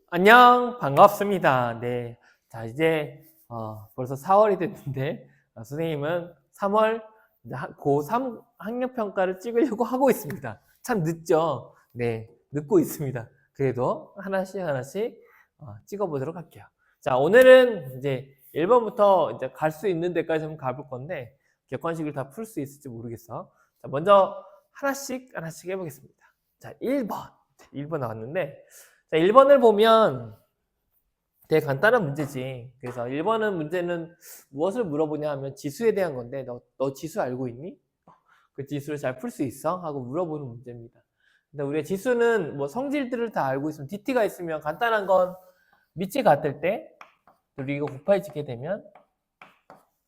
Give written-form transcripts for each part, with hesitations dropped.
안녕, 반갑습니다. 네. 자, 이제, 벌써 4월이 됐는데, 선생님은 3월 고3 학력평가를 찍으려고 하고 있습니다. 참 늦죠? 네, 늦고 있습니다. 그래도 하나씩 하나씩 찍어보도록 할게요. 자, 오늘은 이제 1번부터 이제 갈 수 있는 데까지 한번 가볼 건데, 객관식을 다 풀 수 있을지 모르겠어. 자, 먼저 하나씩 해보겠습니다. 자, 1번. 1번 나왔는데, 자, 1번을 보면 되게 간단한 문제지. 그래서 1번은 문제는 무엇을 물어보냐 하면 지수에 대한 건데, 너 지수 알고 있니? 그 지수를 잘 풀 수 있어? 하고 물어보는 문제입니다. 근데 우리가 지수는 뭐 성질들을 다 알고 있으면, DT가 있으면 간단한 건 밑이 같을 때, 그리고 이거 곱하기 짓게 되면,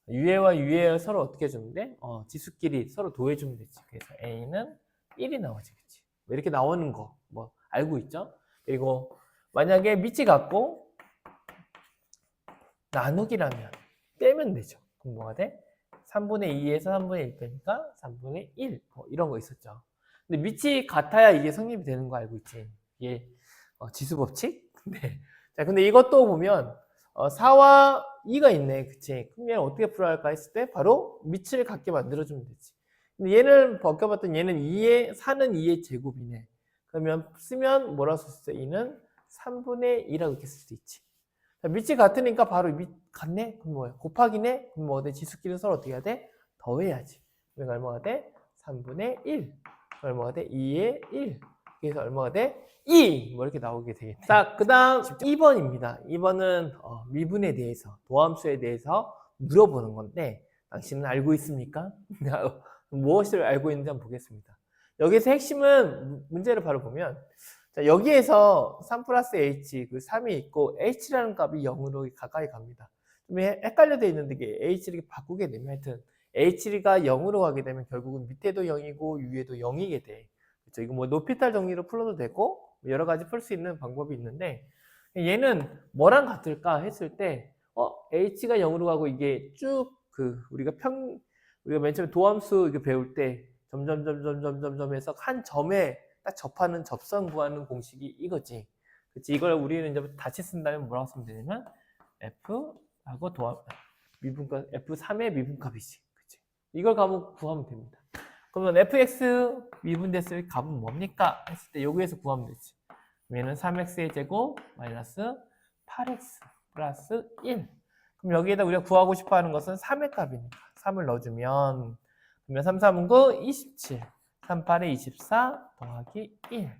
유해와 유해를 서로 어떻게 해주는데? 지수끼리 서로 도해주면 되지. 그래서 A는 1이 나오지. 그치? 이렇게 나오는 거, 뭐, 알고 있죠? 그리고 만약에 밑이 같고 나누기라면 빼면 되죠. 그럼 뭐가 돼? 3분의 2에서 3분의 1 빼니까 3분의 1 이런 거 있었죠. 근데 밑이 같아야 이게 성립이 되는 거 알고 있지? 이게 지수 법칙? 네. 자, 근데 이것도 보면 4와 2가 있네. 그치? 그럼 얘는 어떻게 풀어야 할까 했을 때 바로 밑을 같게 만들어주면 되지. 근데 얘를 벗겨봤더니 얘는 4는 2의 제곱이네. 그러면 쓰면 뭐라고 쓸 수 있어? 2는 3분의 2라고 이렇게 쓸 수 있지. 자, 밑이 같으니까 바로 밑 같네? 그럼 뭐야? 곱하기네? 그럼 뭐 돼? 지수끼리 서로 어떻게 해야 돼? 더해야지. 그러니까 얼마가 돼? 3분의 1. 얼마가 돼? 2의 1. 그래서 얼마가 돼? 2! 뭐 이렇게 나오게 되겠네. 자, 그 다음 2번입니다. 2번은 미분에 대해서, 도함수에 대해서 물어보는 건데, 당신은 알고 있습니까? 무엇을 알고 있는지 한번 보겠습니다. 여기서 핵심은 문제를 바로 보면, 자, 여기에서 3 플러스 h, 그 3이 있고 h라는 값이 0으로 가까이 갑니다. 좀 헷갈려 돼 있는데 이게 h를 이렇게 바꾸게 되면 하여튼 h가 0으로 가게 되면 결국은 밑에도 0이고 위에도 0이게 돼. 그렇죠? 이거 뭐 높이탈 정리로 풀어도 되고 여러 가지 풀 수 있는 방법이 있는데 얘는 뭐랑 같을까 했을 때 h가 0으로 가고 이게 쭉 우리가 맨 처음에 도함수 이거 배울 때 점점 해서 한 점에 딱 접하는 접선 구하는 공식이 이거지. 그치? 이걸 우리는 이제 다시 쓴다면 뭐라고 쓰면 되냐면 F하고 미분값 F3의 미분값이지. 그치? 이걸 구하면 됩니다. 그러면 fx 미분됐을 값은 뭡니까? 했을 때 여기에서 구하면 되지. 얘는 3x의 제곱 마이너스 8x 플러스 1. 그럼 여기에다 우리가 구하고 싶어 하는 것은 3의 값이니까 3을 넣어주면 그러면 3, 3은 9, 27. 3, 8에 24 더하기 1.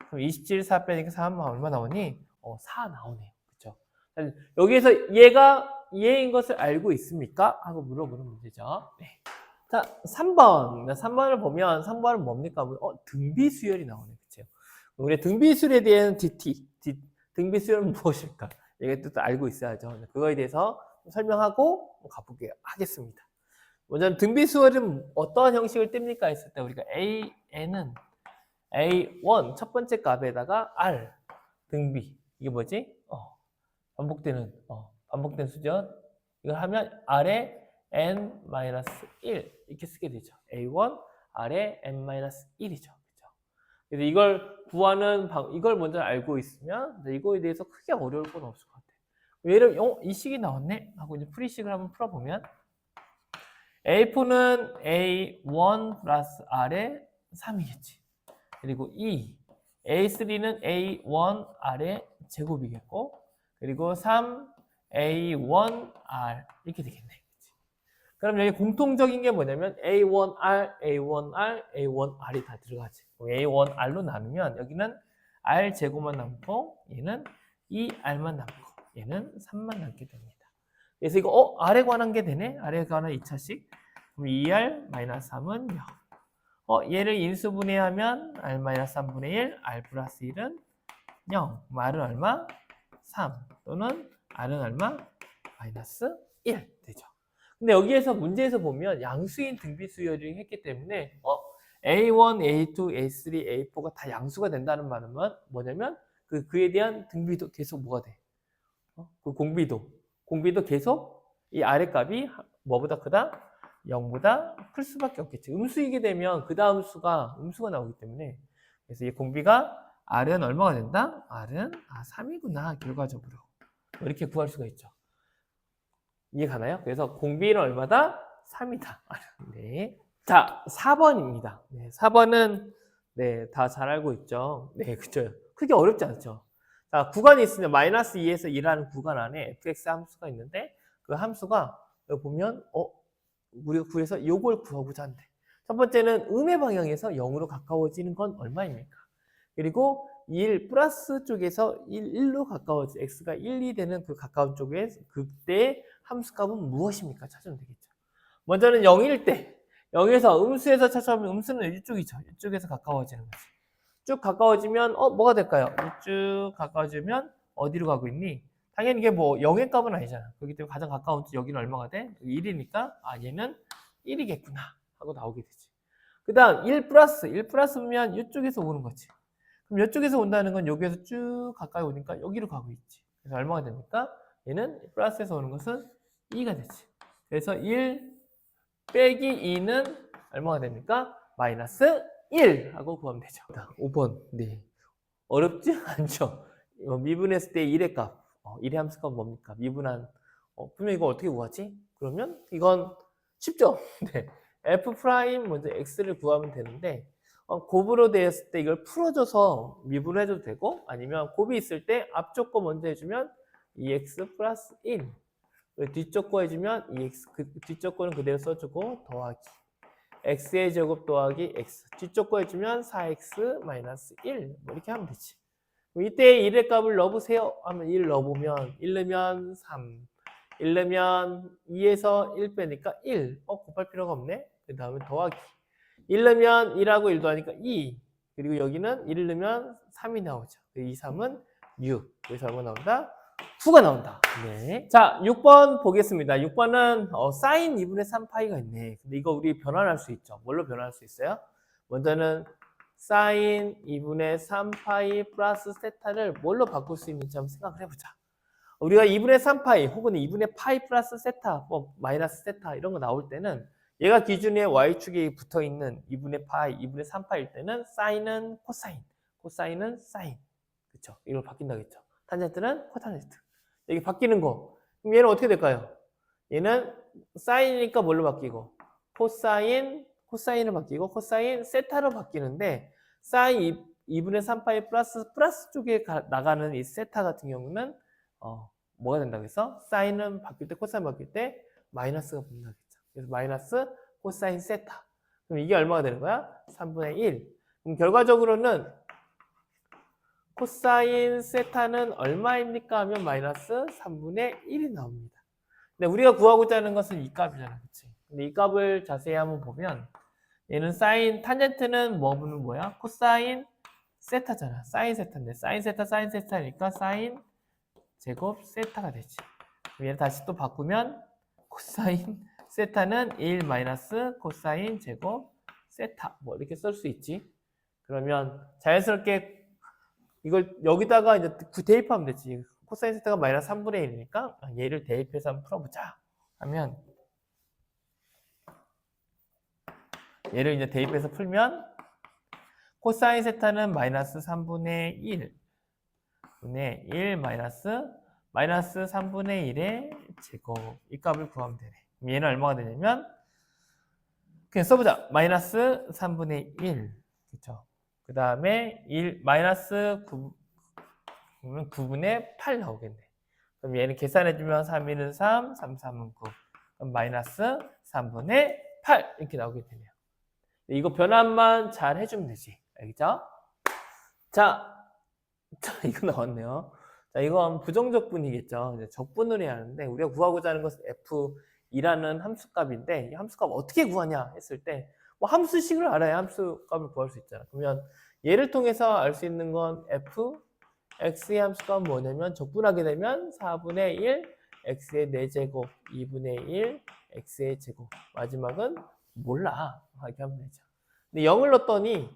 그럼 27, 4 빼니까 4 하면 얼마 나오니? 4 나오네요. 그쵸? 여기에서 얘인 것을 알고 있습니까? 하고 물어보는 문제죠. 네. 자, 3번. 3번을 보면 3번은 뭡니까? 등비 수열이 나오네. 그쵸? 우리 등비 수열에 대한 등비 수열은 무엇일까? 이게 또 알고 있어야죠. 그거에 대해서 설명하고 가보게 하겠습니다. 먼저 등비수열은 어떠한 형식을 띱니까 했을 때 우리가 A는 A1 첫 번째 값에다가 R 등비 이게 뭐지? 반복되는 수죠. 이걸 하면 R에 N-1 이렇게 쓰게 되죠. A1 R에 N-1이죠. 그렇죠? 그래서 이걸 구하는 이걸 먼저 알고 있으면 이거에 대해서 크게 어려울 건 없을 것 같아요. 예를 이 식이 나왔네 하고 이제 프리식을 한번 풀어보면 A포는 A1 플러스 R의 3이겠지. 그리고 A3는 A1 R의 제곱이겠고, 그리고 3 A1R 이렇게 되겠네. 그럼 여기 공통적인 게 뭐냐면 A1R, A1R, A1R이 다 들어가지. A1R로 나누면 여기는 R 제곱만 남고 얘는 2R만 남고 얘는 3만 남게 됩니다. 그래서 이거 R에 관한 게 되네? R에 관한 2차식. 그럼 2R-3은 0. 얘를 인수분해하면 R-3분의 1, R 플러스 1은 0. R은 얼마? 3. 또는 R은 얼마? 마이너스 1 되죠. 근데 여기에서 문제에서 보면 양수인 등비수열을 했기 때문에 A1, A2, A3, A4가 다 양수가 된다는 말은 뭐냐면 그에 대한 등비도 계속 뭐가 돼? 그 공비도 계속 이 아래 값이 뭐보다 크다? 0보다 클 수밖에 없겠지. 음수이게 되면 그 다음 수가 음수가 나오기 때문에 그래서 이 공비가 R은 얼마가 된다? R은 3이구나 결과적으로. 이렇게 구할 수가 있죠. 이해 가나요? 그래서 공비는 얼마다? 3이다. 네. 자, 4번입니다. 네, 4번은 네, 다 잘 알고 있죠. 네, 그죠. 크게 어렵지 않죠. 자, 구간이 있으면 마이너스 2에서 2라는 구간 안에 fx 함수가 있는데 그 함수가 여기 보면 우리가 구해서 요걸 구하고자 한대. 첫 번째는 음의 방향에서 0으로 가까워지는 건 얼마입니까? 그리고 1 플러스 쪽에서 1로 가까워지 x가 1, 2 되는 그 가까운 쪽에 그때의 함수값은 무엇입니까? 찾으면 되겠죠. 먼저는 0일 때 0에서 음수에서 찾아오면 음수는 이쪽이죠. 이쪽에서 가까워지는 거지. 쭉 가까워지면 뭐가 될까요? 쭉 가까워지면 어디로 가고 있니? 당연히 이게 뭐 0의 값은 아니잖아. 그렇기 때문에 가장 가까운 여기는 얼마가 돼? 1이니까 얘는 1이겠구나 하고 나오게 되지. 그 다음 1 플러스면 이쪽에서 오는 거지. 그럼 이쪽에서 온다는 건 여기에서 쭉 가까이 오니까 여기로 가고 있지. 그래서 얼마가 됩니까? 얘는 플러스에서 오는 것은 2가 되지. 그래서 1 빼기 2는 얼마가 됩니까? 마이너스 1 하고 구하면 되죠. 5번. 네. 어렵지 않죠? 미분했을 때 1의 값. 1의 함수값은 뭡니까? 미분한. 그러면 이거 어떻게 구하지? 그러면 이건 쉽죠? 네. f 프라임 먼저 x를 구하면 되는데 곱으로 되었을 때 이걸 풀어줘서 미분해줘도 되고 아니면 곱이 있을 때 앞쪽 거 먼저 해주면 2x 플러스 1 뒤쪽 거 해주면 2x 뒤쪽 거는 그대로 써주고 더하기 x의 제곱 더하기 x 뒤쪽 거 해주면 4x 마이너스 1 뭐 이렇게 하면 되지. 이때 1의 값을 넣어보세요 하면 1 넣어보면 1 넣으면 3 1 넣으면 2에서 1 빼니까 1 곱할 필요가 없네. 그 다음에 더하기 1 넣으면 1하고 1도 하니까 2 그리고 여기는 1 넣으면 3이 나오죠. 2, 3은 6 그래서 얼마 나온다? 9가 나온다. 네. 자, 6번 보겠습니다. 6번은 사인 2분의 3파이가 있네. 근데 이거 우리 변환할 수 있죠. 뭘로 변환할 수 있어요? 먼저는 사인 2분의 3파이 플러스 세타를 뭘로 바꿀 수 있는지 한번 생각을 해보자. 우리가 2분의 3파이 혹은 2분의 파이 플러스 세타, 마이너스 세타 이런 거 나올 때는 얘가 기준에 y축에 붙어있는 2분의 파이, 2분의 3파일 때는 사인은 코사인, 코사인은 사인. 그쵸? 이걸 바뀐다겠죠. 탄젠트는 코탄젠트. 이게 바뀌는 거. 그럼 얘는 어떻게 될까요? 얘는 사인이니까 뭘로 바뀌고 코사인, 코사인으로 바뀌고 코사인 세타로 바뀌는데 사인 2분의 3파이 플러스 쪽에 나가는 이 세타 같은 경우는 뭐가 된다고 해서 사인은 바뀔 때 코사인 바뀔 때 마이너스가 붙는다겠죠. 그래서 마이너스 코사인 세타. 그럼 이게 얼마가 되는 거야? 3분의 1. 그럼 결과적으로는 코사인 세타는 얼마입니까? 하면 마이너스 3분의 1이 나옵니다. 근데 우리가 구하고자 하는 것은 이 값이잖아. 그치? 근데 이 값을 자세히 한번 보면 얘는 사인, 탄젠트는 뭐야? 코사인 세타잖아. 사인 세타인데 사인 세타, 사인 세타니까 사인 제곱 세타가 되지. 그럼 얘를 다시 또 바꾸면 코사인 세타는 1 마이너스 코사인 제곱 세타 뭐 이렇게 쓸 수 있지. 그러면 자연스럽게 이걸 여기다가 이제 대입하면 되지. 코사인 세타가 마이너스 3분의 1이니까 얘를 대입해서 한번 풀어보자 하면 얘를 이제 대입해서 풀면 코사인 세타는 마이너스 3분의 1 분의 1 마이너스 3분의 1의 제곱 이 값을 구하면 되네. 그럼 얘는 얼마가 되냐면 그냥 써보자. 마이너스 3분의 1 그쵸? 그 다음에 1 마이너스 9분의 8 나오겠네. 그럼 얘는 계산해주면 3, 1은 3, 3, 3은 9. 그럼 마이너스 3분의 8 이렇게 나오게 되네요. 이거 변환만 잘 해주면 되지. 알겠죠? 자, 이거 나왔네요. 자, 이건 부정적분이겠죠. 적분을 해야 하는데 우리가 구하고자 하는 것은 F2라는 함수값인데 이 함수값 어떻게 구하냐 했을 때 뭐 함수식을 알아야 함수값을 구할 수 있잖아. 그러면 얘를 통해서 알 수 있는 건 F x의 함수값은 뭐냐면 적분하게 되면 4분의 1 x의 4제곱 2분의 1 x의 제곱 마지막은 몰라 하게 하면 되죠. 근데 0을 넣었더니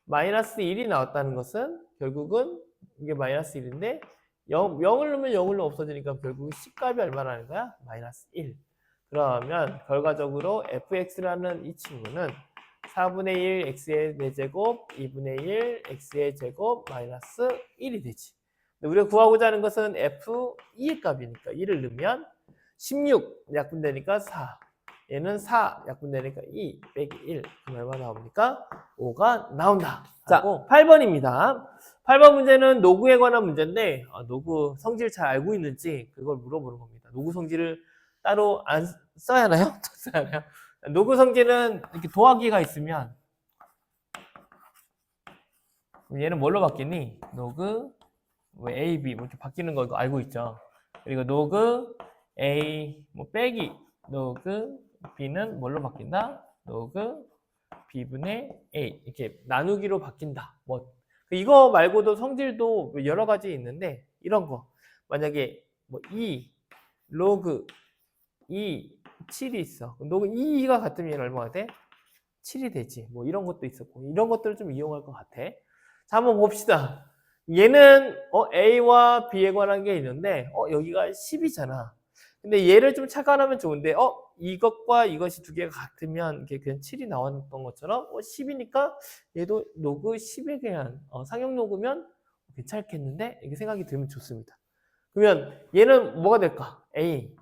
마이너스 1이 나왔다는 것은 결국은 이게 마이너스 1인데 0을 넣으면 0을 넣으면 없어지니까 결국 C값이 얼마라는 거야? 마이너스 1. 그러면 결과적으로 fx라는 이 친구는 4분의 1 x의 4제곱 2분의 1 x의 제곱 마이너스 1이 되지. 우리가 구하고자 하는 것은 f2의 값이니까 1을 넣으면 16 약분되니까 4. 얘는 4 약분되니까 2 빼기 1. 그럼 얼마 나옵니까? 5가 나온다. 자, 8번입니다. 8번 문제는 노구에 관한 문제인데 노구 성질 잘 알고 있는지 그걸 물어보는 겁니다. 노구 성질을 따로 안 써야 하나요? 써야 하나요? 노구 성질은 이렇게 더하기가 있으면 얘는 뭘로 바뀌니? 노그 A, B 뭐 이렇게 바뀌는 거 이거 알고 있죠? 그리고 노그 A 뭐 빼기 노그 B는 뭘로 바뀐다? 노그 B분의 A 이렇게 나누기로 바뀐다. 뭐 이거 말고도 성질도 여러 가지 있는데 이런 거 만약에 뭐 2 로그 2 7이 있어. 로그 2가 같으면 얘는 얼마가 돼? 7이 되지. 뭐 이런 것도 있었고 이런 것들을 좀 이용할 것 같아. 자, 한번 봅시다. 얘는 A와 B에 관한 게 있는데 여기가 10이잖아. 근데 얘를 좀 착안하면 좋은데 이것과 이것이 두 개가 같으면 이게 그냥 7이 나왔던 것처럼 10이니까 얘도 로그 10에 대한 상용 로그면 괜찮겠는데 이렇게 생각이 들면 좋습니다. 그러면 얘는 뭐가 될까? A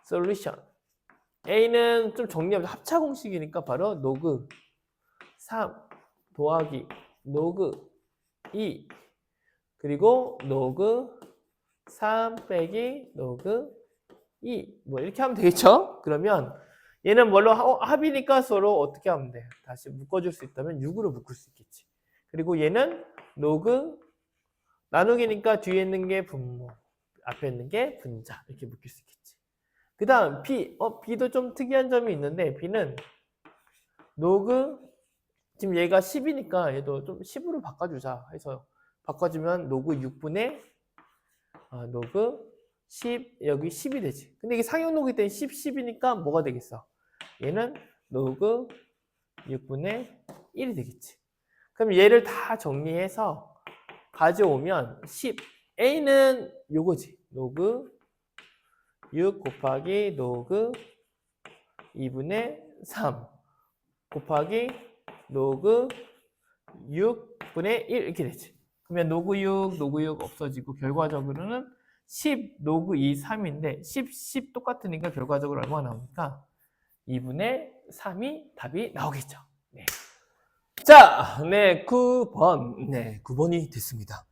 솔루션 A는 좀 정리하면 합차 공식이니까 바로 로그 3 더하기 로그 2 그리고 로그 3 빼기 로그 2 뭐 이렇게 하면 되겠죠? 그러면 얘는 뭘로 합이니까 서로 어떻게 하면 돼? 다시 묶어줄 수 있다면 6으로 묶을 수 있겠지. 그리고 얘는 로그 나누기니까 뒤에 있는 게 분모 앞에 있는 게 분자 이렇게 묶일 수 있겠지. 그 다음 B B도 좀 특이한 점이 있는데 B는 로그 지금 얘가 10이니까 얘도 좀 10으로 바꿔주자 해서 바꿔주면 로그 6분의 로그 10 여기 10이 되지. 근데 이게 상용 로그이기 때문에 10, 10이니까 뭐가 되겠어? 얘는 로그 6분의 1이 되겠지. 그럼 얘를 다 정리해서 가져오면 10 A는 요거지. 로그 6 곱하기 로그 2분의 3 곱하기 로그 6분의 1 이렇게 되지. 그러면 로그 6 없어지고 결과적으로는 10 로그 2 3인데 10 똑같으니까 결과적으로 얼마가 나옵니까? 2분의 3이 답이 나오겠죠. 네. 자, 네, 9번. 네, 9번이 됐습니다.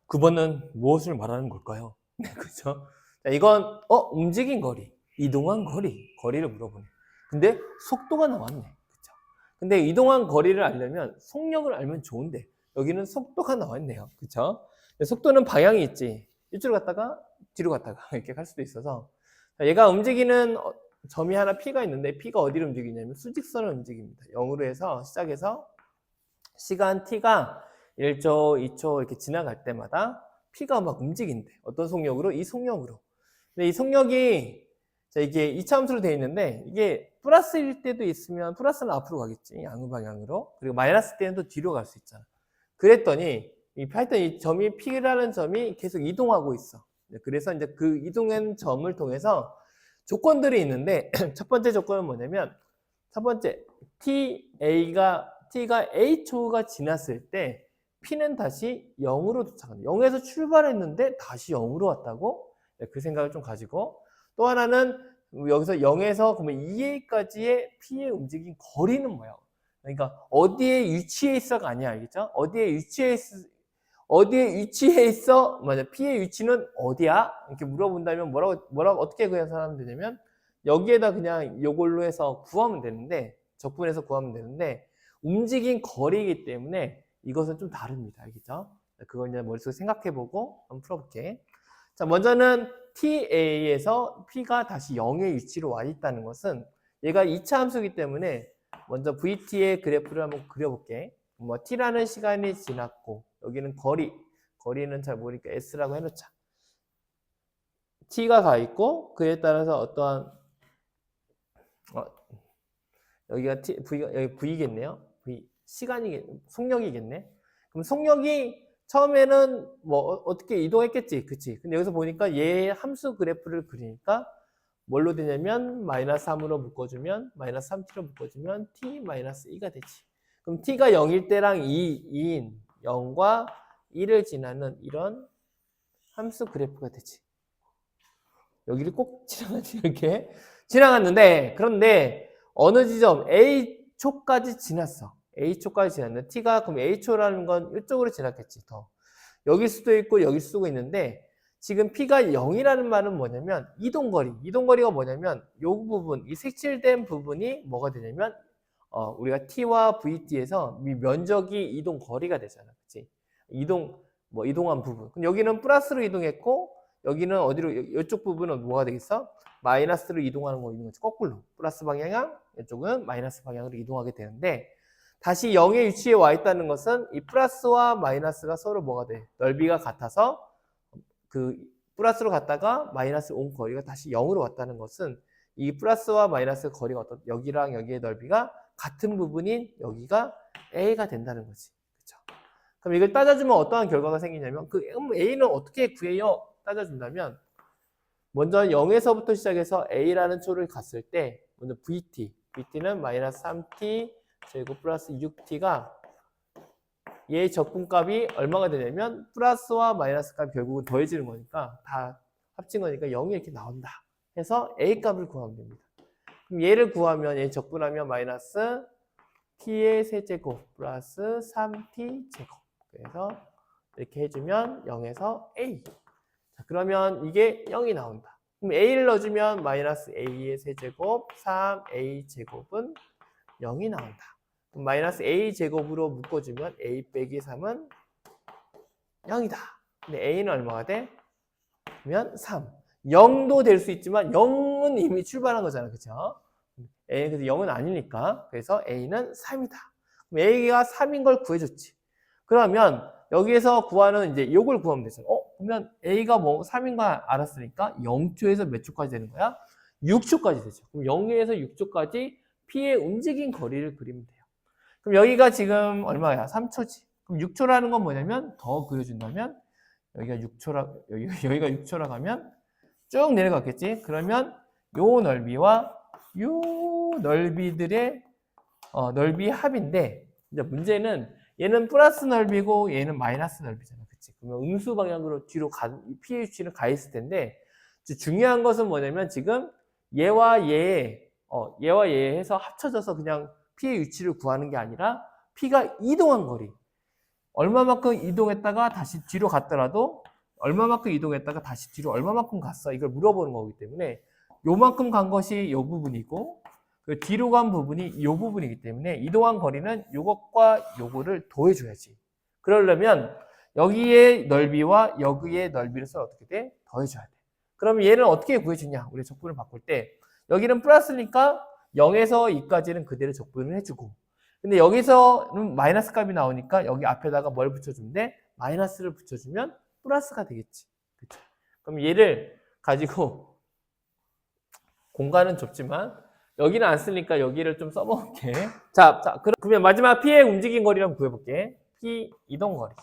9번은 무엇을 말하는 걸까요? 네, 그렇죠. 자, 이건 움직인 거리, 이동한 거리를 물어보네. 근데 속도가 나왔네. 그렇죠? 근데 이동한 거리를 알려면 속력을 알면 좋은데 여기는 속도가 나왔네요. 그렇죠? 속도는 방향이 있지. 이쪽으로 갔다가 뒤로 갔다가 이렇게 갈 수도 있어서 얘가 움직이는 점이 하나 P가 있는데 P가 어디를 움직이냐면 수직선을 움직입니다. 0으로 해서 시작해서 시간 T가 1초, 2초 이렇게 지나갈 때마다 P가 막 움직인대. 어떤 속력으로? 이 속력으로. 근데 이 속력이 이게 이차함수로 되어 있는데 이게 플러스일 때도 있으면 플러스는 앞으로 가겠지. 양의 방향으로. 그리고 마이너스 때는 또 뒤로 갈 수 있잖아. 그랬더니 하여튼 이 점이 P라는 점이 계속 이동하고 있어. 그래서 이제 그 이동한 점을 통해서 조건들이 있는데 첫 번째 조건은 뭐냐면 첫 번째 T가 A초가 지났을 때 P는 다시 0으로 도착한다. 0에서 출발했는데 다시 0으로 왔다고? 그 생각을 좀 가지고 또 하나는 여기서 0에서 그러면 2A까지의 P의 움직인 거리는 뭐야? 그러니까 어디에 위치해 있어가 아니야. 알겠죠? 어디에 위치해 있어? 맞아. P의 위치는 어디야? 이렇게 물어본다면 뭐라고 어떻게 계산하면 되냐면 여기에다 그냥 이걸로 해서 구하면 되는데 적분해서 구하면 되는데 움직인 거리이기 때문에 이것은 좀 다릅니다. 알겠죠? 그걸 이제 머릿속에 생각해보고 한번 풀어볼게. 자, 먼저는 TA에서 P가 다시 0의 위치로 와 있다는 것은 얘가 2차 함수이기 때문에 먼저 VT의 그래프를 한번 그려볼게. 뭐 T라는 시간이 지났고 여기는 거리는 잘 모르니까 S라고 해놓자. T가 가 있고 그에 따라서 어떠한 여기가 여기 V겠네요. 속력이겠네. 그럼 속력이 처음에는 뭐 어떻게 이동했겠지, 그치? 근데 여기서 보니까 얘 함수 그래프를 그리니까 뭘로 되냐면 마이너스 3으로 묶어주면 마이너스 3t로 묶어주면 t 마이너스 2가 되지. 그럼 t가 0일 때랑 2인 0과 1을 지나는 이런 함수 그래프가 되지. 여기를 꼭 지나가지 이렇게 지나갔는데 그런데 어느 지점 A초까지 지났어. A초까지 지났는데 t가 그럼 A초라는 건 이쪽으로 지났겠지. 더 여길 수도 있고 여길 수도 있는데 지금 P가 0이라는 말은 뭐냐면 이동거리가 뭐냐면 이 부분, 이 색칠된 부분이 뭐가 되냐면 우리가 T와 VT에서 면적이 이동거리가 되잖아. 그치? 이동한 부분. 그럼 여기는 플러스로 이동했고 여기는 어디로, 이쪽 부분은 뭐가 되겠어? 마이너스로 이동하는 거 있는 거지. 거꾸로. 플러스 방향, 이쪽은 마이너스 방향으로 이동하게 되는데 다시 0의 위치에 와 있다는 것은 이 플러스와 마이너스가 서로 뭐가 돼? 넓이가 같아서 그 플러스로 갔다가 마이너스 온 거리가 다시 0으로 왔다는 것은 이 플러스와 마이너스 거리가 어떤 여기랑 여기의 넓이가 같은 부분인 여기가 A가 된다는 거지. 그렇죠? 그럼 이걸 따져주면 어떠한 결과가 생기냐면 그 A는 어떻게 구해요? 따져준다면 먼저 0에서부터 시작해서 A라는 초를 갔을 때 먼저 VT는 마이너스 3t 제곱 플러스 6t가 얘의 적분값이 얼마가 되냐면 플러스와 마이너스 값이 결국은 더해지는 거니까 다 합친 거니까 0이 이렇게 나온다 해서 A 값을 구하면 됩니다. 그럼 얘를 구하면 얘 적분하면 마이너스 t의 세제곱 플러스 3t 제곱 그래서 이렇게 해주면 0에서 A. 자, 그러면 이게 0이 나온다. 그럼 A를 넣어주면 마이너스 A의 세제곱 3A 제곱은 0이 나온다. 마이너스 A 제곱으로 묶어주면 A 빼기 3은 0이다. 근데 A는 얼마가 돼? 그러면 3. 0도 될 수 있지만 0은 이미 출발한 거잖아. 그쵸? 그래서 0은 아니니까. 그래서 A는 3이다. 그럼 A가 3인 걸 구해줬지. 그러면 여기에서 구하는 이제 요걸 구하면 되죠. 그러면 A가 뭐 3인 거 알았으니까 0초에서 몇 초까지 되는 거야? 6초까지 되죠. 그럼 0에서 6초까지 P의 움직인 거리를 그리면 돼요. 그럼 여기가 지금 얼마야? 3초지. 그럼 6초라는 건 뭐냐면 더 그려준다면 여기가 6초라 가면 쭉 내려갔겠지. 그러면 요 넓이와 요 넓이들의 넓이의 합인데 이제 문제는 얘는 플러스 넓이고 얘는 마이너스 넓이잖아. 그치? 그러면 음수 방향으로 뒤로 P의 위치는 가 있을 텐데 중요한 것은 뭐냐면 지금 얘와 얘 해서 합쳐져서 그냥 P의 위치를 구하는 게 아니라 P가 이동한 거리. 얼마만큼 이동했다가 다시 뒤로 갔더라도 얼마만큼 이동했다가 다시 뒤로 얼마만큼 갔어. 이걸 물어보는 거기 때문에 요만큼 간 것이 요 부분이고 그 뒤로 간 부분이 요 부분이기 때문에 이동한 거리는 요것과 요거를 더해줘야지. 그러려면 여기의 넓이와 여기의 넓이를 서로 어떻게 돼? 더해줘야 돼. 그럼 얘는 어떻게 구해주냐? 우리 적분을 바꿀 때 여기는 플러스니까 0에서 2까지는 그대로 적분을 해주고 근데 여기서는 마이너스 값이 나오니까 여기 앞에다가 뭘 붙여주는데 마이너스를 붙여주면 플러스가 되겠지. 그쵸? 그럼 얘를 가지고 공간은 좁지만 여기는 안 쓰니까 여기를 좀 써먹을게. 자, 그러면 마지막 P의 움직인 거리를 한번 구해볼게. P 이동거리.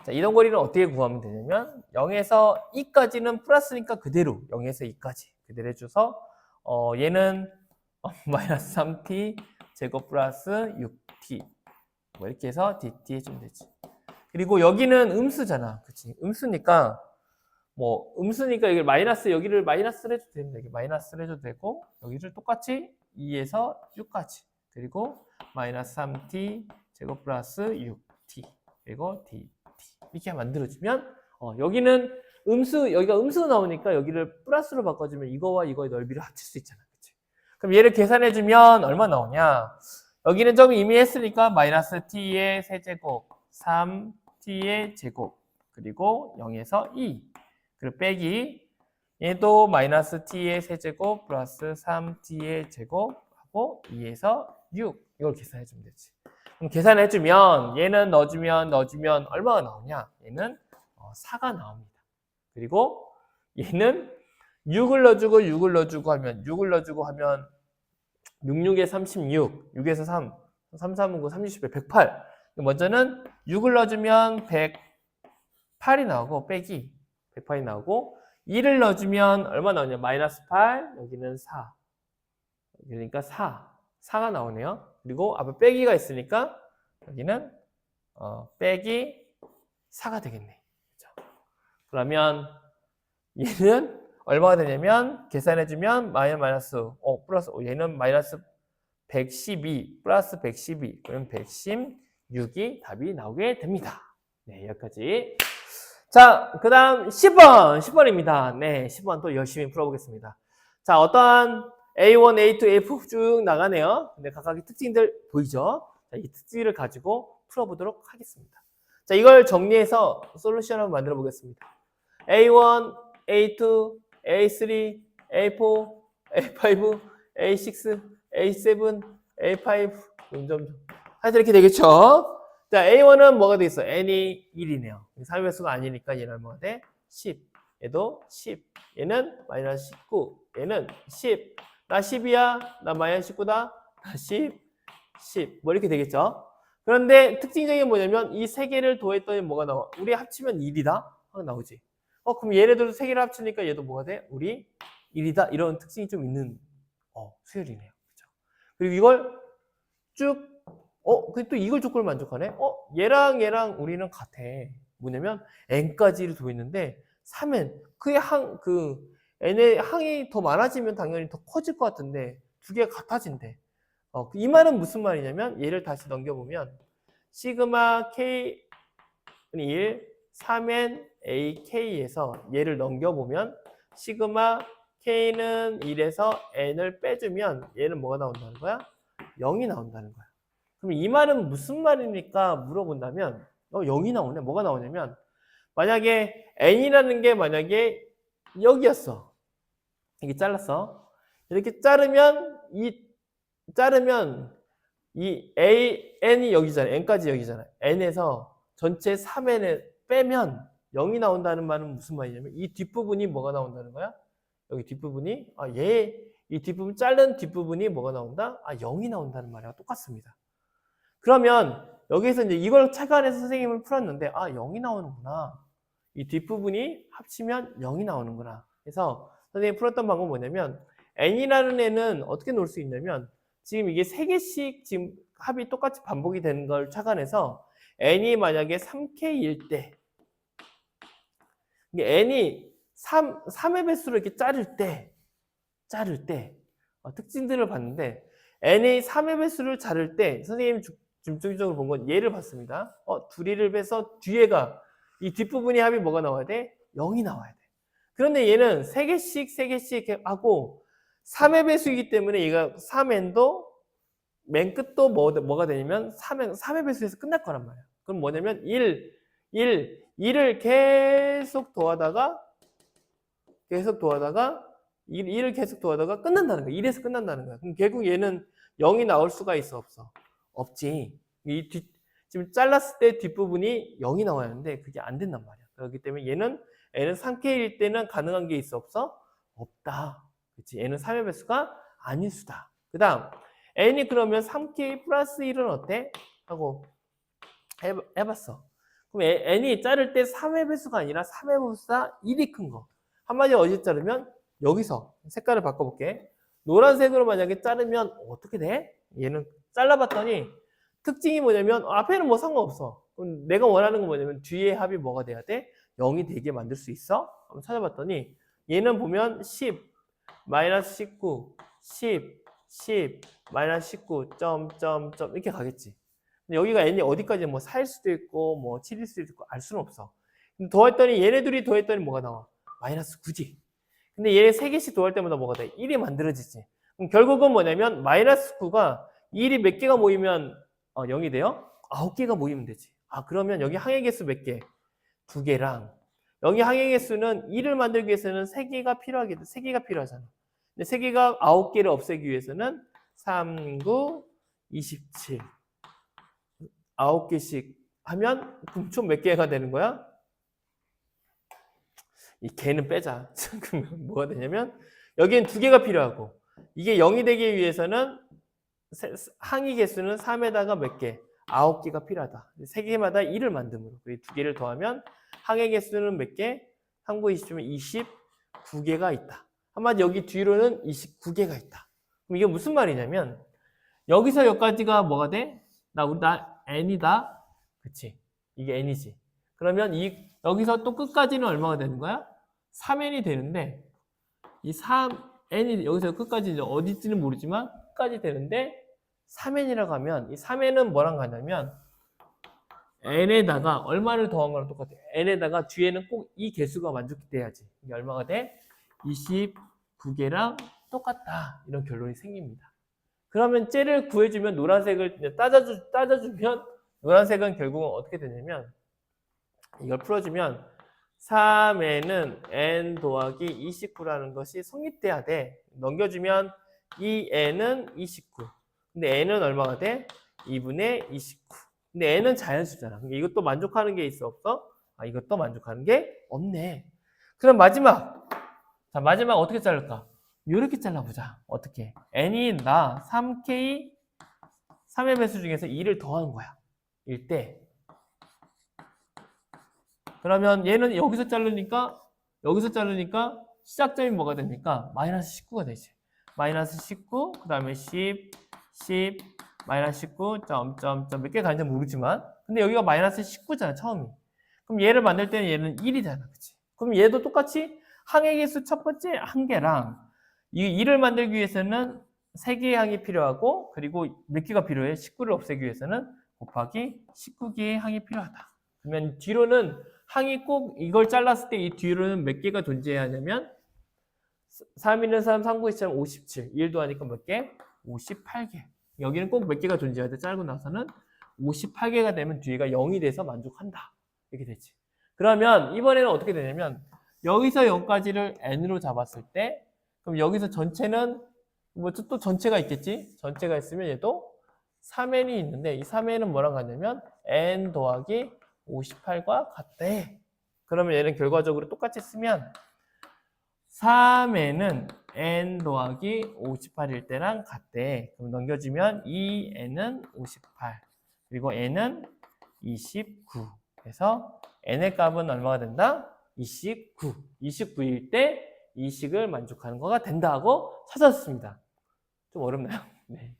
자, 이동거리는 어떻게 구하면 되냐면 0에서 2까지는 플러스니까 그대로 0에서 2까지 그대로 해줘서 얘는 마이너스 3t 제곱 플러스 6t 뭐 이렇게 해서 dt 해주면 되지. 그리고 여기는 음수잖아. 그치? 음수니까 이걸 여기를 마이너스를 해줘도 됩니다. 여기 마이너스를 해줘도 되고 여기를 똑같이 2에서 6까지 그리고 마이너스 3t 제곱 플러스 6t 그리고 dt 이렇게 만들어주면 여기가 음수 나오니까 여기를 플러스로 바꿔주면 이거와 이거의 넓이를 합칠 수 있잖아. 그치? 그럼 얘를 계산해주면 얼마 나오냐? 여기는 좀 이미 했으니까 마이너스 t의 세제곱 3t의 제곱 그리고 0에서 2 그리고 빼기 얘도 마이너스 t의 세제곱 플러스 3t의 제곱하고 2에서 6 이걸 계산해주면 되지. 그럼 계산해주면 얘는 넣어주면 얼마가 나오냐? 얘는 4가 나옵니다. 그리고 얘는 6을 넣어주고 하면 66에 36, 6에서 3, 3은 9, 30에 108. 먼저는 6을 넣어주면 108이 나오고 빼기 108이 나오고 2를 넣어주면 얼마 나오냐? 마이너스 8, 여기는 4. 그러니까 4가 나오네요. 그리고 앞에 빼기가 있으니까 여기는 빼기 4가 되겠네. 그렇죠? 그러면 얘는 얼마가 되냐면 계산해주면 마이너스 플러스 얘는 마이너스 112 플러스 112 그럼 116이 답이 나오게 됩니다. 네, 여기까지. 자, 그 다음 10번입니다. 네, 10번 또 열심히 풀어보겠습니다. 자, 어떠한 A1, A2, A4 쭉 나가네요. 근데 각각의 특징들 보이죠? 자, 이 특징을 가지고 풀어보도록 하겠습니다. 자, 이걸 정리해서 솔루션을 만들어 보겠습니다. A1, A2, A3, A4, A5, A6, A7, A5, 하여튼 이렇게 되겠죠? 자, A1은 뭐가 돼 있어? n이 1이네요. 3의 수가 아니니까 얘는 뭐가 돼? 10. 얘도 10. 얘는 마이너스 19. 얘는 10. 나 10이야. 나 마이너스 19다. 나 10. 10. 뭐 이렇게 되겠죠? 그런데 특징적인 게 뭐냐면 이 세 개를 더했더니 뭐가 나와? 우리 합치면 1이다? 나오지. 그럼 얘네들도 세 개를 합치니까 얘도 뭐가 돼? 우리 1이다. 이런 특징이 좀 있는 수열이네요. 그렇죠? 그리고 이걸 쭉 근데 또 이걸 조건을 만족하네? 얘랑 우리는 같아. 뭐냐면, n까지를 더했는데, 3n. n의 항이 더 많아지면 당연히 더 커질 것 같은데, 두 개가 같아진대. 이 말은 무슨 말이냐면, 얘를 다시 넘겨보면, 시그마 k 1, 3n ak에서 얘를 넘겨보면, 시그마 k는 1에서 n을 빼주면, 얘는 뭐가 나온다는 거야? 0이 나온다는 거야. 그럼 이 말은 무슨 말입니까? 물어본다면 0이 나오네. 뭐가 나오냐면 만약에 n이라는 게 만약에 여기였어. 이게 잘랐어. 이렇게 자르면 이 n이 여기잖아. n까지 여기잖아. n에서 전체 3n을 빼면 0이 나온다는 말은 무슨 말이냐면 이 뒷부분이 뭐가 나온다는 거야? 여기 뒷부분이 이 뒷부분 자른 뒷부분이 뭐가 나온다? 0이 나온다는 말이랑 똑같습니다. 그러면 여기서 이제 이걸 착안해서 선생님을 풀었는데 0이 나오는구나. 이 뒷부분이 합치면 0이 나오는구나. 그래서 선생님이 풀었던 방법은 뭐냐면 n이라는 애는 어떻게 놓을 수 있냐면 지금 이게 3개씩 지금 합이 똑같이 반복이 되는 걸 착안해서 n이 만약에 3k일 때 n이 3의 배수로 이렇게 자를 때 특징들을 봤는데 n이 3의 배수를 자를 때 선생님 중점적으로 본 건 얘를 봤습니다. 둘이를 빼서 뒤에가 이 뒷부분이 합이 뭐가 나와야 돼? 0이 나와야 돼. 그런데 얘는 3개씩 하고 3의 배수이기 때문에 얘가 3n도 맨 끝도 뭐가 되냐면 3의 배수에서 끝날 거란 말이야. 그럼 뭐냐면 1을 계속 더하다가 1을 계속 더하다가 끝난다는 거야. 1에서 끝난다는 거야. 그럼 결국 얘는 0이 나올 수가 있어? 없어? 없지. 지금 잘랐을 때 뒷부분이 0이 나와야 하는데 그게 안 된단 말이야. 그렇기 때문에 얘는 3K일 때는 가능한 게 있어? 없어? 없다. 그렇지? 얘는 3의 배수가 아닐 수다. 그 다음 n이 그러면 3K 플러스 1은 어때? 하고 해봤어. 그럼 n이 자를 때 3의 배수가 아니라 3의 배수가 1이 큰 거. 한마디로 어디서 자르면 여기서 색깔을 바꿔볼게. 노란색으로 만약에 자르면 어떻게 돼? 얘는 잘라봤더니 특징이 뭐냐면 앞에는 뭐 상관없어. 그럼 내가 원하는 건 뭐냐면 뒤에 합이 뭐가 돼야 돼? 0이 되게 만들 수 있어? 한번 찾아봤더니 얘는 보면 10, 마이너스 19, 10, 마이너스 19, 점 이렇게 가겠지. 근데 여기가 n이 어디까지 뭐 4일 수도 있고 뭐 7일 수도 있고 알 수는 없어. 근데 더했더니 얘네 둘이 더했더니 뭐가 나와? 마이너스 9지. 근데 얘 3개씩 더할 때마다 뭐가 돼? 1이 만들어지지. 그럼 결국은 뭐냐면 마이너스 9가 1이 몇 개가 모이면 0이 돼요? 9개가 모이면 되지. 그러면 여기 항의 개수 몇 개? 2개랑 여기 항의 개수는 1을 만들기 위해서는 3개가 필요하겠다. 3개가 필요하잖아. 근데 3개가 9개를 없애기 위해서는 3, 9, 27 9개씩 하면 그럼 총 몇 개가 되는 거야? 이 개는 빼자. 그러면 뭐가 되냐면 여기엔 2개가 필요하고 이게 0이 되기 위해서는 항의 개수는 3에다가 몇 개? 9개가 필요하다. 3개마다 1을 만듦으로. 2개를 더하면 항의 개수는 몇 개? 3, 9, 20이면 20, 29개가 있다. 한마디 여기 뒤로는 29개가 있다. 그럼 이게 무슨 말이냐면 여기서 여기까지가 뭐가 돼? 나 n이다. 그치? 이게 n이지. 그러면 여기서 또 끝까지는 얼마가 되는 거야? 3n이 되는데 이 3n이 여기서 끝까지 이제 어디지는 모르지만 끝까지 되는데 3n이라고 하면 이 3n은 뭐랑 같냐면 n에다가 얼마를 더한 거랑 똑같아요. n에다가 뒤에는 꼭 이 개수가 만족돼야지. 이게 얼마가 돼? 29개랑 똑같다. 이런 결론이 생깁니다. 그러면 쟤를 구해주면 노란색을 따져주면 노란색은 결국은 어떻게 되냐면 이걸 풀어주면 3n은 n 더하기 29라는 것이 성립돼야 돼. 넘겨주면 이 n은 29. 근데 n은 얼마가 돼? 2분의 29. 근데 n은 자연수잖아. 이것도 만족하는 게 있어 없어? 아, 이것도 만족하는 게 없네. 그럼 마지막. 자, 마지막 어떻게 자를까? 이렇게 잘라보자. 어떻게? n이 나 3k 3의 배수 중에서 2를 더하는 거야. 일 때. 그러면 얘는 여기서 자르니까 시작점이 뭐가 됩니까? 마이너스 19가 되지. 마이너스 19, 그 다음에 10, 마이너스 19, 몇 개 가는지 모르지만 근데 여기가 마이너스 19잖아, 처음이. 그럼 얘를 만들 때는 얘는 1이잖아, 그치? 그럼 얘도 똑같이 항의 개수 첫 번째 한 개랑 이 2를 만들기 위해서는 3개의 항이 필요하고 그리고 몇 개가 필요해? 19를 없애기 위해서는 곱하기 19개의 항이 필요하다. 그러면 뒤로는 항이 꼭 이걸 잘랐을 때 이 뒤로는 몇 개가 존재해야 하냐면 3, 3, 3, 9, 2, 57. 1도 하니까 몇 개? 58개. 여기는 꼭 몇 개가 존재해야 돼. 자르고 나서는 58개가 되면 뒤가 0이 돼서 만족한다. 이렇게 되지. 그러면 이번에는 어떻게 되냐면 여기서 여기까지를 n으로 잡았을 때 그럼 여기서 전체는 뭐 또 전체가 있겠지? 전체가 있으면 얘도 3n이 있는데 이 3n은 뭐랑 같냐면 n 더하기 58과 같대. 그러면 얘는 결과적으로 똑같이 쓰면 3n은 n 더하기 58일 때랑 같대. 그럼 넘겨주면 2n은 58 그리고 n은 29 그래서 n의 값은 얼마가 된다? 29. 29일 때 이 식을 만족하는 거가 된다고 찾았습니다. 좀 어렵나요? 네.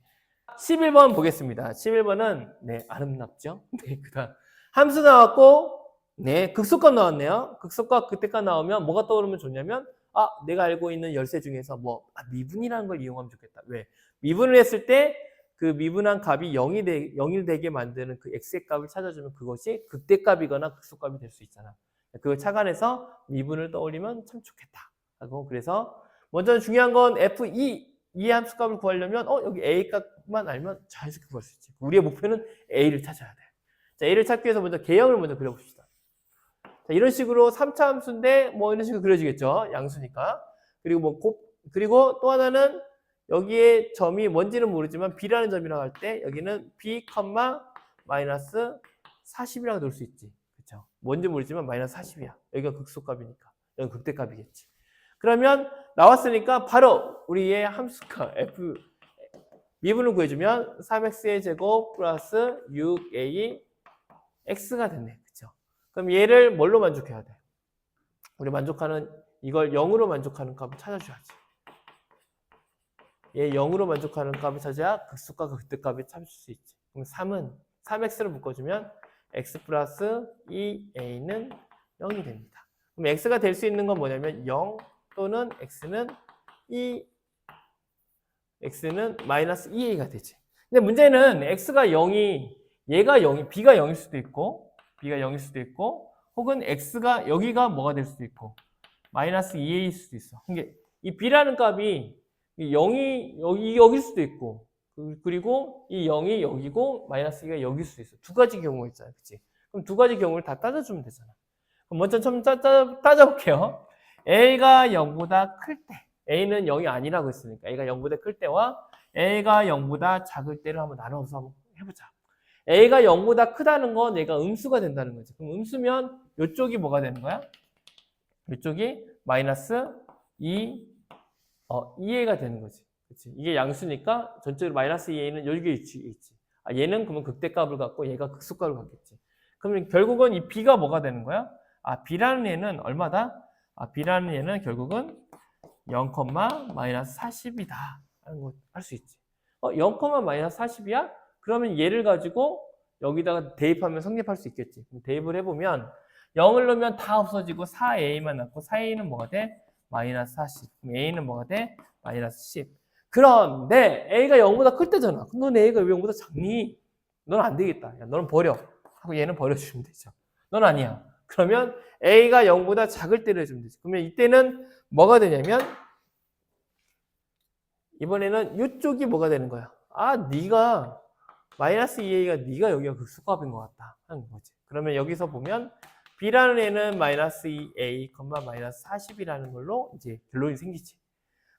11번 보겠습니다. 11번은 네, 아름답죠? 네, 그다음 함수 나왔고 네, 극소값 나왔네요. 극소값 그때값 나오면 뭐가 떠오르면 좋냐면 내가 알고 있는 열쇠 중에서 미분이라는 걸 이용하면 좋겠다. 왜? 미분을 했을 때 그 미분한 값이 0이 되게 만드는 그 x의 값을 찾아주면 그것이 극대값이거나 극소값이 될 수 있잖아. 그걸 착안해서 미분을 떠올리면 참 좋겠다. 하고 그래서 먼저 중요한 건 f2 이 함수값을 구하려면 여기 a 값만 알면 자연스럽게 구할 수 있지. 우리의 목표는 a를 찾아야 돼. 자, a를 찾기 위해서 먼저 개형을 먼저 그려봅시다. 자, 이런 식으로 3차 함수인데 뭐 이런 식으로 그려지겠죠. 양수니까. 그리고 또 하나는 여기에 점이 뭔지는 모르지만 b라는 점이라고 할 때 여기는 b, 마이너스 40이라고 넣을 수 있지. 그렇죠? 뭔지 모르지만 마이너스 40이야. 여기가 극소값이니까. 여기 극대값이겠지. 그러면 나왔으니까 바로 우리의 함수가 f 미분을 구해주면 3x의 제곱 플러스 6a x가 됐네. 그렇죠? 그럼 얘를 뭘로 만족해야 돼? 우리 만족하는 이걸 0으로 만족하는 값을 찾아줘야지. 얘 0으로 만족하는 값을 찾아야 극소값과 극대값을 찾을 수 있지. 그럼 3x를 묶어주면 x 플러스 2a는 0이 됩니다. 그럼 x가 될 수 있는 건 뭐냐면 0 또는 x는 마이너스 2a가 되지. 근데 문제는 x가 0이 얘가 0이 b가 0일 수도 있고 혹은 x가 여기가 뭐가 될 수도 있고 마이너스 2a일 수도 있어. 그러니까 이 b라는 값이 0이 여기일 수도 있고 그리고 이 0이 여기고 마이너스 2가 여기일 수도 있어. 두 가지 경우가 있잖아. 그치? 그럼 두 가지 경우를 다 따져주면 되잖아. 그럼 먼저 좀 따져볼게요. a가 0보다 클 때 a는 0이 아니라고 했으니까 a가 0보다 클 때와 a가 0보다 작을 때를 한번 나눠서 한번 해보자. a가 0보다 크다는 건 얘가 음수가 된다는 거지. 그럼 음수면 이쪽이 뭐가 되는 거야? 이쪽이 마이너스 2a가 되는 거지. 그치? 이게 양수니까 전체적으로 마이너스 2a는 여기에 있지. 얘는 그러면 극대값을 갖고 얘가 극소값을 갖겠지. 그러면 결국은 이 b가 뭐가 되는 거야? b라는 애는 얼마다? B라는 얘는 결국은 0, 마이너스 40이다 하는 거 할 수 있지. 0, 마이너스 40이야? 그러면 얘를 가지고 여기다가 대입하면 성립할 수 있겠지. 대입을 해보면 0을 넣으면 다 없어지고 4a만 남고 4a는 뭐가 돼? 마이너스 40. 그럼 a는 뭐가 돼? 마이너스 10. 그런데 a가 0보다 클 때잖아. 그럼 넌 a가 왜 0보다 작니? 넌 안 되겠다. 야, 너는 버려. 하고 얘는 버려주면 되죠. 넌 아니야. 그러면 a가 0보다 작을 때를 해주면 되지. 그러면 이때는 뭐가 되냐면 이번에는 이쪽이 뭐가 되는 거야? 네가 마이너스 2a가 네가 여기가 극소값인 것 같다 하는 거지. 그러면 여기서 보면 b라는 애는 마이너스 2a, 마이너스 40이라는 걸로 이제 결론이 생기지.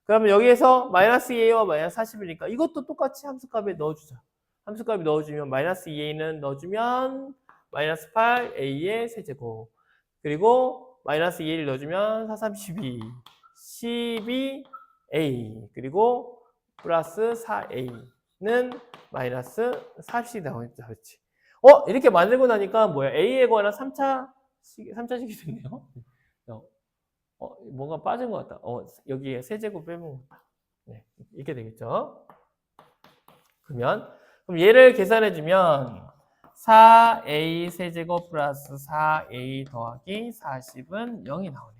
그러면 여기에서 마이너스 2a와 마이너스 40이니까 이것도 똑같이 함수값에 넣어주자. 함수값에 넣어주면 마이너스 2a는 넣어주면 마이너스 8a의 세제곱. 그리고 마이너스 2a를 넣어주면 4, 3, 12. 12a. 그리고 플러스 4a는 마이너스 40이 나오겠다. 그렇지. 이렇게 만들고 나니까 뭐야? a에 관한 3차식이 됐네요. 뭔가 빠진 것 같다. 여기에 세제곱 빼면 것 같다. 네, 이렇게 되겠죠. 그럼 얘를 계산해주면 4a 세제곱 플러스 4a 더하기 40은 0이 나오네.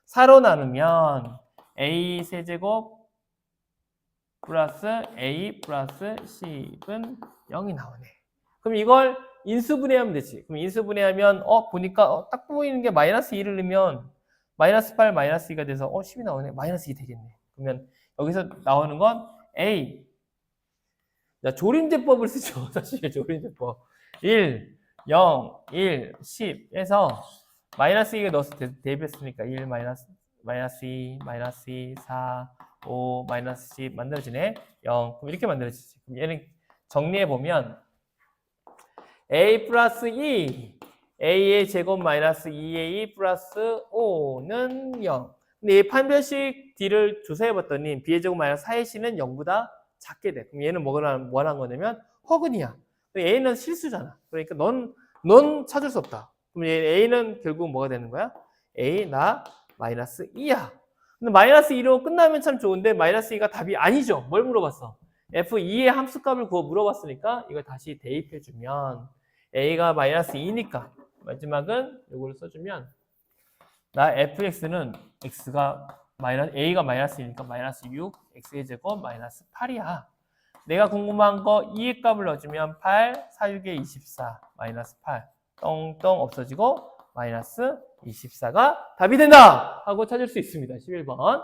4로 나누면 a 세제곱 플러스 a 플러스 10은 0이 나오네. 그럼 이걸 인수분해하면 되지. 그럼 인수분해하면 보니까 딱 보이는 게 마이너스 2를 넣으면 마이너스 8, 마이너스 2가 돼서 10이 나오네. 마이너스 2 되겠네. 그러면 여기서 나오는 건 a. 자, 조림제법을 쓰죠. 사실 조림제법. 1, 0, 1, 10 해서 마이너스 2가 넣어서 대입했으니까 1, 마이너스 2, 마이너스 2, 4, 5, 마이너스 10 만들어지네. 0. 그럼 이렇게 만들어지지. 그럼 얘는 정리해보면 a 플러스 2, a의 제곱 마이너스 2a 플러스 5는 0. 근데 이 판별식 D를 조사해봤더니 b의 제곱 마이너스 4ac는 0보다 작게 돼. 그럼 얘는 뭐라는 거냐면 허근이야. a는 실수잖아. 그러니까 넌 찾을 수 없다. 그럼 a는 결국 뭐가 되는 거야? a 나 마이너스 2야. 근데 마이너스 2로 끝나면 참 좋은데 마이너스 2가 답이 아니죠. 뭘 물어봤어? f2의 함수값을 구워 물어봤으니까 이걸 다시 대입해주면 a가 마이너스 2니까 마지막은 이걸 써주면 나 fx는 x가 a가 마이너스 2니까 마이너스 6, x의 제곱 마이너스 8이야. 내가 궁금한 거 2의 값을 넣어주면 8, 4, 6에 24, 마이너스 8 똥똥 없어지고 마이너스 24가 답이 된다! 하고 찾을 수 있습니다. 11번.